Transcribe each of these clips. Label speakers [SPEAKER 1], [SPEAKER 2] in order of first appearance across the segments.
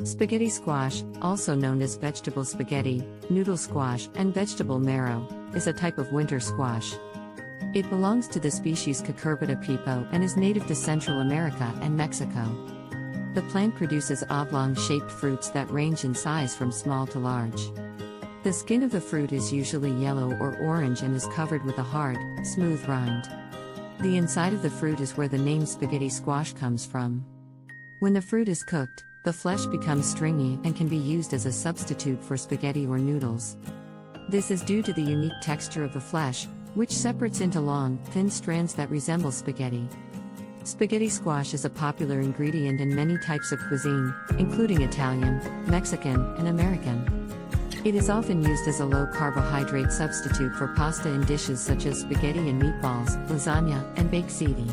[SPEAKER 1] Spaghetti squash, also known as vegetable spaghetti, noodle squash, and vegetable marrow, is a type of winter squash. It belongs to the species Cucurbita pepo and is native to Central America and Mexico. The plant produces oblong-shaped fruits that range in size from small to large. The skin of the fruit is usually yellow or orange and is covered with a hard, smooth rind. The inside of the fruit is where the name spaghetti squash comes from. When the fruit is cooked, the flesh becomes stringy and can be used as a substitute for spaghetti or noodles. This is due to the unique texture of the flesh, which separates into long, thin strands that resemble spaghetti. Spaghetti squash is a popular ingredient in many types of cuisine, including Italian, Mexican, and American. It is often used as a low-carbohydrate substitute for pasta in dishes such as spaghetti and meatballs, lasagna, and baked ziti.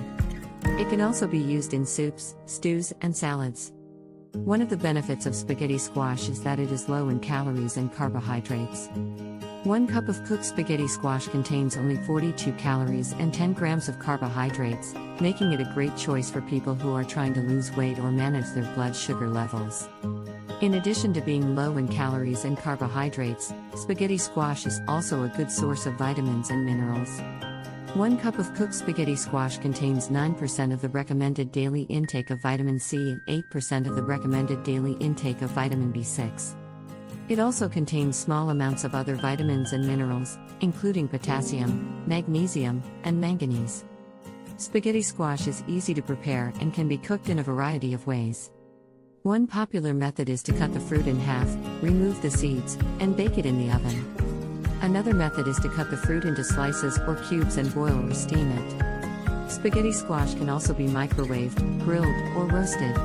[SPEAKER 1] It can also be used in soups, stews, and salads. One of the benefits of spaghetti squash is that it is low in calories and carbohydrates. 1 cup of cooked spaghetti squash contains only 42 calories and 10 grams of carbohydrates, making it a great choice for people who are trying to lose weight or manage their blood sugar levels. In addition to being low in calories and carbohydrates, spaghetti squash is also a good source of vitamins and minerals. 1 cup of cooked spaghetti squash contains 9% of the recommended daily intake of vitamin C and 8% of the recommended daily intake of vitamin B6. It also contains small amounts of other vitamins and minerals, including potassium, magnesium, and manganese. Spaghetti squash is easy to prepare and can be cooked in a variety of ways. One popular method is to cut the fruit in half, remove the seeds, and bake it in the oven. Another method is to cut the fruit into slices or cubes and boil or steam it. Spaghetti squash can also be microwaved, grilled, or roasted.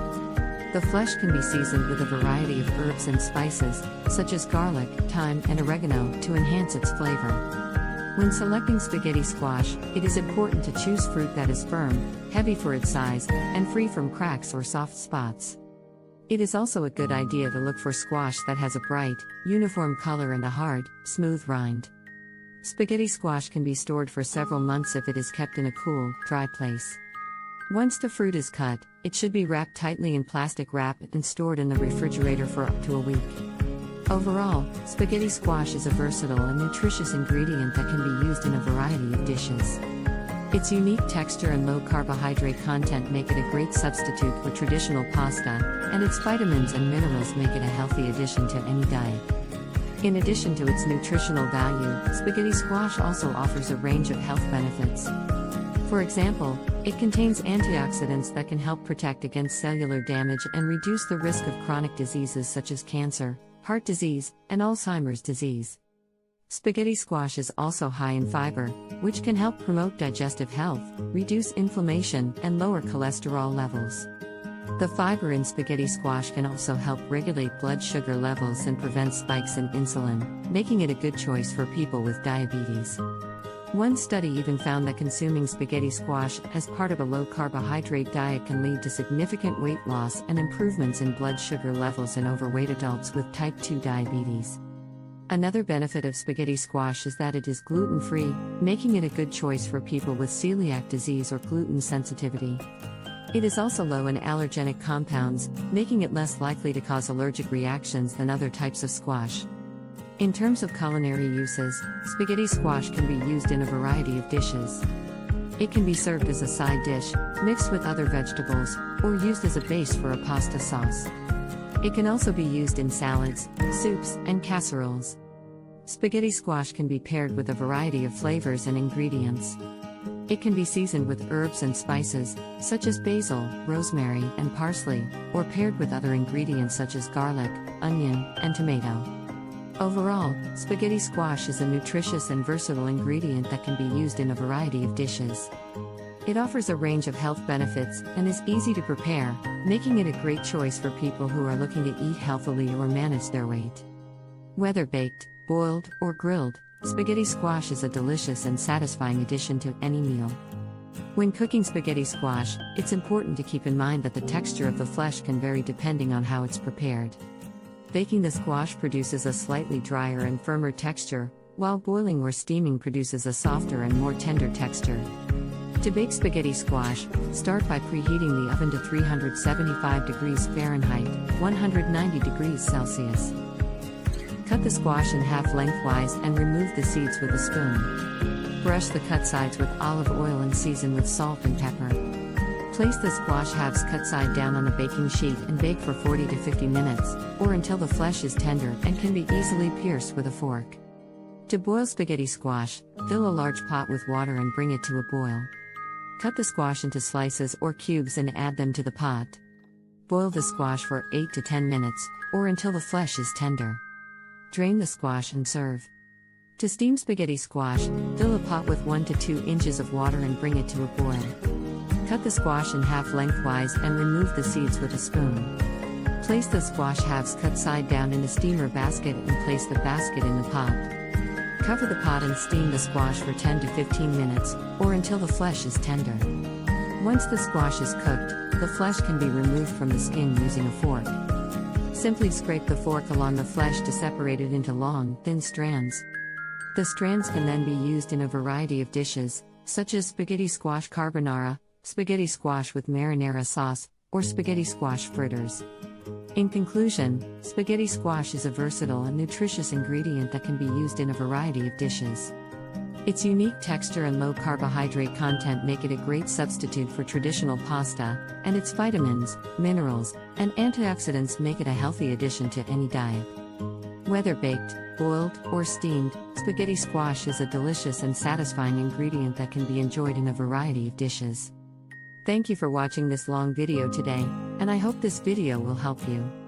[SPEAKER 1] The flesh can be seasoned with a variety of herbs and spices, such as garlic, thyme, and oregano, to enhance its flavor. When selecting spaghetti squash, it is important to choose fruit that is firm, heavy for its size, and free from cracks or soft spots. It is also a good idea to look for squash that has a bright, uniform color and a hard, smooth rind. Spaghetti squash can be stored for several months if it is kept in a cool, dry place. Once the fruit is cut, it should be wrapped tightly in plastic wrap and stored in the refrigerator for up to a week. Overall, spaghetti squash is a versatile and nutritious ingredient that can be used in a variety of dishes. Its unique texture and low carbohydrate content make it a great substitute for traditional pasta, and its vitamins and minerals make it a healthy addition to any diet. In addition to its nutritional value, spaghetti squash also offers a range of health benefits. For example, it contains antioxidants that can help protect against cellular damage and reduce the risk of chronic diseases such as cancer, heart disease, and Alzheimer's disease. Spaghetti squash is also high in fiber, which can help promote digestive health, reduce inflammation, and lower cholesterol levels. The fiber in spaghetti squash can also help regulate blood sugar levels and prevent spikes in insulin, making it a good choice for people with diabetes. One study even found that consuming spaghetti squash as part of a low-carbohydrate diet can lead to significant weight loss and improvements in blood sugar levels in overweight adults with type 2 diabetes. Another benefit of spaghetti squash is that it is gluten-free, making it a good choice for people with celiac disease or gluten sensitivity. It is also low in allergenic compounds, making it less likely to cause allergic reactions than other types of squash. In terms of culinary uses, spaghetti squash can be used in a variety of dishes. It can be served as a side dish, mixed with other vegetables, or used as a base for a pasta sauce. It can also be used in salads, soups, and casseroles. Spaghetti squash can be paired with a variety of flavors and ingredients. It can be seasoned with herbs and spices, such as basil, rosemary, and parsley, or paired with other ingredients such as garlic, onion, and tomato. Overall, spaghetti squash is a nutritious and versatile ingredient that can be used in a variety of dishes. It offers a range of health benefits and is easy to prepare, making it a great choice for people who are looking to eat healthily or manage their weight. Whether baked, boiled, or grilled, spaghetti squash is a delicious and satisfying addition to any meal. When cooking spaghetti squash, it's important to keep in mind that the texture of the flesh can vary depending on how it's prepared. Baking the squash produces a slightly drier and firmer texture, while boiling or steaming produces a softer and more tender texture. To bake spaghetti squash, start by preheating the oven to 375 degrees Fahrenheit, 190 degrees Celsius. Cut the squash in half lengthwise and remove the seeds with a spoon. Brush the cut sides with olive oil and season with salt and pepper. Place the squash halves cut side down on a baking sheet and bake for 40 to 50 minutes, or until the flesh is tender and can be easily pierced with a fork. To boil spaghetti squash, fill a large pot with water and bring it to a boil. Cut the squash into slices or cubes and add them to the pot. Boil the squash for 8 to 10 minutes, or until the flesh is tender. Drain the squash and serve. To steam spaghetti squash, fill a pot with 1 to 2 inches of water and bring it to a boil. Cut the squash in half lengthwise and remove the seeds with a spoon. Place the squash halves cut side down in a steamer basket and place the basket in the pot. Cover the pot and steam the squash for 10 to 15 minutes, or until the flesh is tender. Once the squash is cooked, the flesh can be removed from the skin using a fork. Simply scrape the fork along the flesh to separate it into long, thin strands. The strands can then be used in a variety of dishes, such as spaghetti squash carbonara, spaghetti squash with marinara sauce, or spaghetti squash fritters. In conclusion, spaghetti squash is a versatile and nutritious ingredient that can be used in a variety of dishes. Its unique texture and low carbohydrate content make it a great substitute for traditional pasta, and its vitamins, minerals, and antioxidants make it a healthy addition to any diet. Whether baked, boiled, or steamed, spaghetti squash is a delicious and satisfying ingredient that can be enjoyed in a variety of dishes. Thank you for watching this long video today, and I hope this video will help you.